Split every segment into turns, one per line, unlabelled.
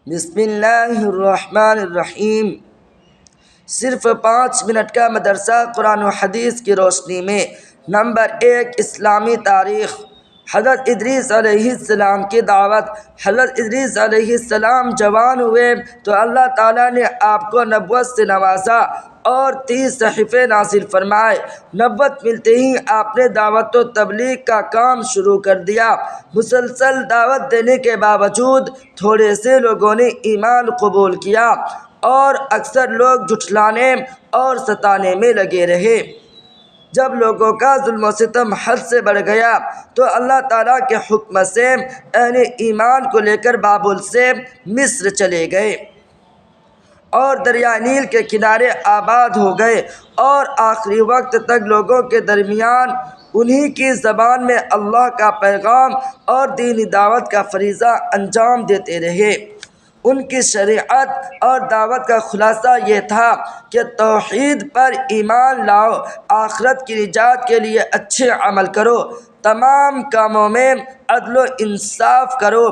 بسم اللہ الرحمن الرحیم۔ صرف 5 منٹ کا مدرسہ قرآن و حدیث کی روشنی میں۔ نمبر 1، اسلامی تاریخ۔ حضرت ادریس علیہ السلام کی دعوت۔ حضرت ادریس علیہ السلام جوان ہوئے تو اللہ تعالیٰ نے آپ کو نبوت سے نوازا اور 30 صحیفے نازل فرمائے۔ نبوت ملتے ہی آپ نے دعوت و تبلیغ کا کام شروع کر دیا۔ مسلسل دعوت دینے کے باوجود تھوڑے سے لوگوں نے ایمان قبول کیا اور اکثر لوگ جھٹلانے اور ستانے میں لگے رہے۔ جب لوگوں کا ظلم و ستم حد سے بڑھ گیا تو اللہ تعالیٰ کے حکم سے اہل ایمان کو لے کر بابل سے مصر چلے گئے اور دریائے نیل کے کنارے آباد ہو گئے، اور آخری وقت تک لوگوں کے درمیان انہی کی زبان میں اللہ کا پیغام اور دینی دعوت کا فریضہ انجام دیتے رہے۔ ان کی شریعت اور دعوت کا خلاصہ یہ تھا کہ توحید پر ایمان لاؤ، آخرت کی نجات کے لیے اچھے عمل کرو، تمام کاموں میں عدل و انصاف کرو،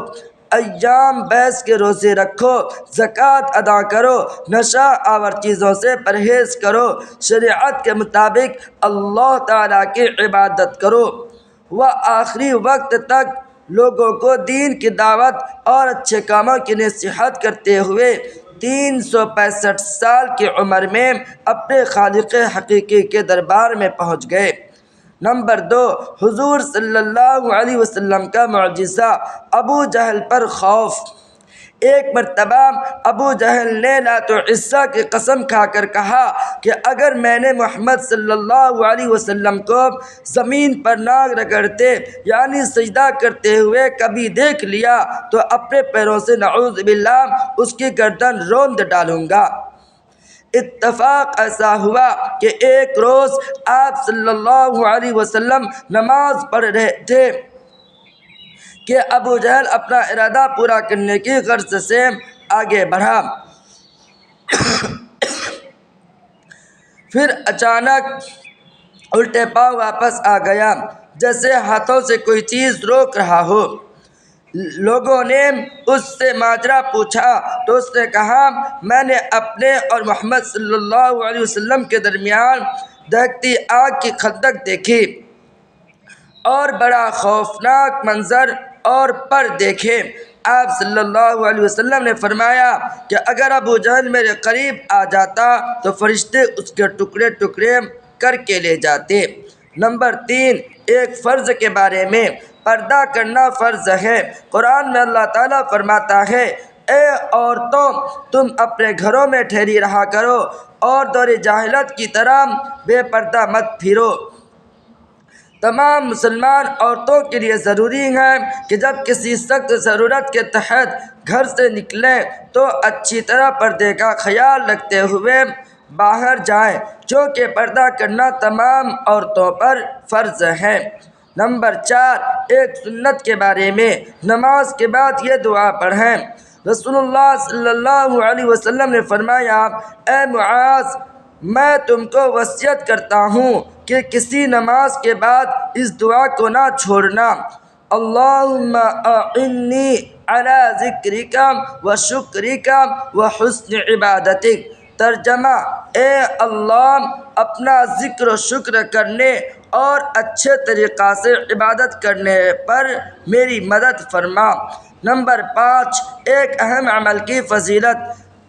ایام بیس کے روزے رکھو، زکوٰۃ ادا کرو، نشہ آور چیزوں سے پرہیز کرو، شریعت کے مطابق اللہ تعالیٰ کی عبادت کرو۔ وہ آخری وقت تک لوگوں کو دین کی دعوت اور اچھے کاموں کی نصیحت کرتے ہوئے 365 سال کی عمر میں اپنے خالق حقیقی کے دربار میں پہنچ گئے۔ نمبر 2، حضور صلی اللہ علیہ وسلم کا معجزہ، ابو جہل پر خوف۔ ایک مرتبہ ابو جہل نے لات و عزیٰ کی قسم کھا کر کہا کہ اگر میں نے محمد صلی اللہ علیہ وسلم کو زمین پر ناک رگڑتے یعنی سجدہ کرتے ہوئے کبھی دیکھ لیا تو اپنے پیروں سے نعوذ باللہ اس کی گردن روند ڈالوں گا۔ اتفاق ایسا ہوا کہ ایک روز آپ صلی اللہ علیہ وسلم نماز پڑھ رہے تھے کہ ابو جہل اپنا ارادہ پورا کرنے کی غرض سے آگے بڑھا، پھر اچانک الٹے پاؤں واپس آ گیا جیسے ہاتھوں سے کوئی چیز روک رہا ہو۔ لوگوں نے اس سے ماجرا پوچھا تو اس نے کہا، میں نے اپنے اور محمد صلی اللہ علیہ وسلم کے درمیان دہکتی آگ کی خندق دیکھی اور بڑا خوفناک منظر اور پر دیکھے۔ آپ صلی اللہ علیہ وسلم نے فرمایا کہ اگر ابو جہل میرے قریب آ جاتا تو فرشتے اس کے ٹکڑے ٹکڑے کر کے لے جاتے۔ نمبر 3، ایک فرض کے بارے میں۔ پردہ کرنا فرض ہے۔ قرآن میں اللہ تعالیٰ فرماتا ہے، اے عورتوں تم اپنے گھروں میں ٹھہری رہا کرو اور دور جاہلیت کی طرح بے پردہ مت پھرو۔ تمام مسلمان عورتوں کے لیے ضروری ہے کہ جب کسی سخت ضرورت کے تحت گھر سے نکلیں تو اچھی طرح پردے کا خیال رکھتے ہوئے باہر جائیں، چونکہ پردہ کرنا تمام عورتوں پر فرض ہے۔ نمبر 4، ایک سنت کے بارے میں۔ نماز کے بعد یہ دعا پڑھیں۔ رسول اللہ صلی اللہ علیہ وسلم نے فرمایا، اے معاذ، میں تم کو وصیت کرتا ہوں کہ کسی نماز کے بعد اس دعا کو نہ چھوڑنا، اللہم اعنی علی ذکرک و شکرک و حسن عبادتک۔ ترجمہ، اے اللہ اپنا ذکر و شکر کرنے اور اچھے طریقہ سے عبادت کرنے پر میری مدد فرما۔ نمبر 5، ایک اہم عمل کی فضیلت،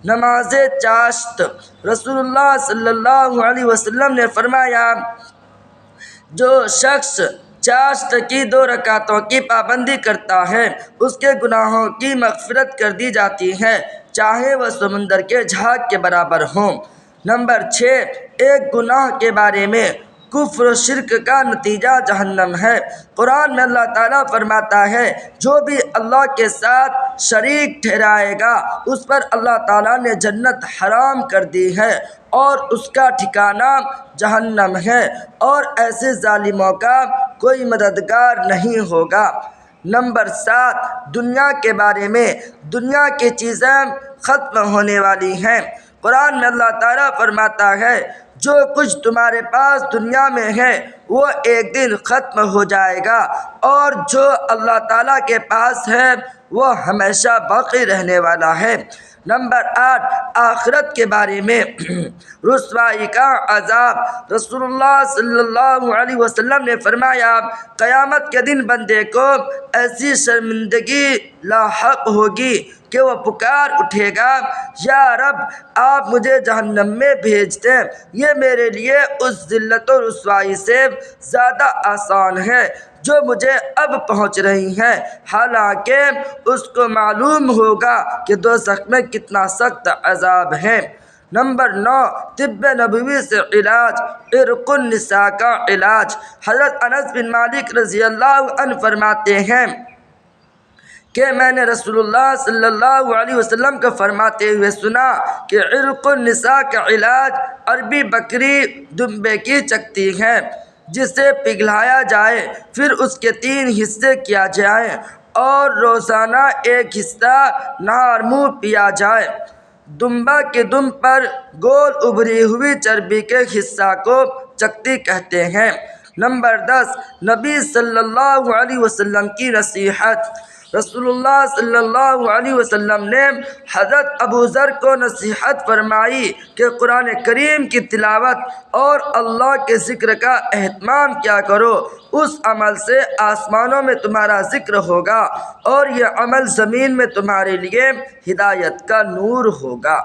نماز چاشت۔ رسول اللہ صلی اللہ علیہ وسلم نے فرمایا، جو شخص چاشت کی 2 رکعتوں کی پابندی کرتا ہے اس کے گناہوں کی مغفرت کر دی جاتی ہے، چاہے وہ سمندر کے جھاگ کے برابر ہوں۔ نمبر 6، ایک گناہ کے بارے میں۔ کفر و شرک کا نتیجہ جہنم ہے۔ قرآن میں اللہ تعالیٰ فرماتا ہے، جو بھی اللہ کے ساتھ شریک ٹھہرائے گا اس پر اللہ تعالیٰ نے جنت حرام کر دی ہے اور اس کا ٹھکانہ جہنم ہے، اور ایسے ظالموں کا کوئی مددگار نہیں ہوگا۔ نمبر 7، دنیا کے بارے میں۔ دنیا کی چیزیں ختم ہونے والی ہیں۔ قرآن میں اللہ تعالیٰ فرماتا ہے، جو کچھ تمہارے پاس دنیا میں ہے وہ ایک دن ختم ہو جائے گا، اور جو اللہ تعالیٰ کے پاس ہے وہ ہمیشہ باقی رہنے والا ہے۔ نمبر 8، آخرت کے بارے میں رسوائی کا عذاب۔ رسول اللہ صلی اللہ علیہ وسلم نے فرمایا، قیامت کے دن بندے کو ایسی شرمندگی لاحق ہوگی کہ وہ پکار اٹھے گا، یا رب آپ مجھے جہنم میں بھیج دیں، یہ میرے لیے اس ذلت و رسوائی سے زیادہ آسان ہے جو مجھے اب پہنچ رہی ہیں، حالانکہ اس کو معلوم ہوگا کہ دوزخ میں کتنا سخت عذاب ہے۔ نمبر 9، طب نبوی سے علاج، عرق النساء کا علاج۔ حضرت انس بن مالک رضی اللہ عنہ فرماتے ہیں کہ میں نے رسول اللہ صلی اللہ علیہ وسلم کو فرماتے ہوئے سنا کہ عرق النساء کا علاج عربی بکری دمبے کی چکتی ہے، جسے پگھلایا جائے، پھر اس کے 3 حصے کیا جائیں اور روزانہ ایک حصہ نہار منہ پیا جائے۔ دمبا کے دم پر گول ابھری ہوئی چربی کے حصہ کو چکتی کہتے ہیں۔ نمبر 10، نبی صلی اللہ علیہ وسلم کی نصیحت۔ رسول اللہ صلی اللہ علیہ وسلم نے حضرت ابو ذر کو نصیحت فرمائی کہ قرآن کریم کی تلاوت اور اللہ کے ذکر کا اہتمام کیا کرو، اس عمل سے آسمانوں میں تمہارا ذکر ہوگا اور یہ عمل زمین میں تمہارے لیے ہدایت کا نور ہوگا۔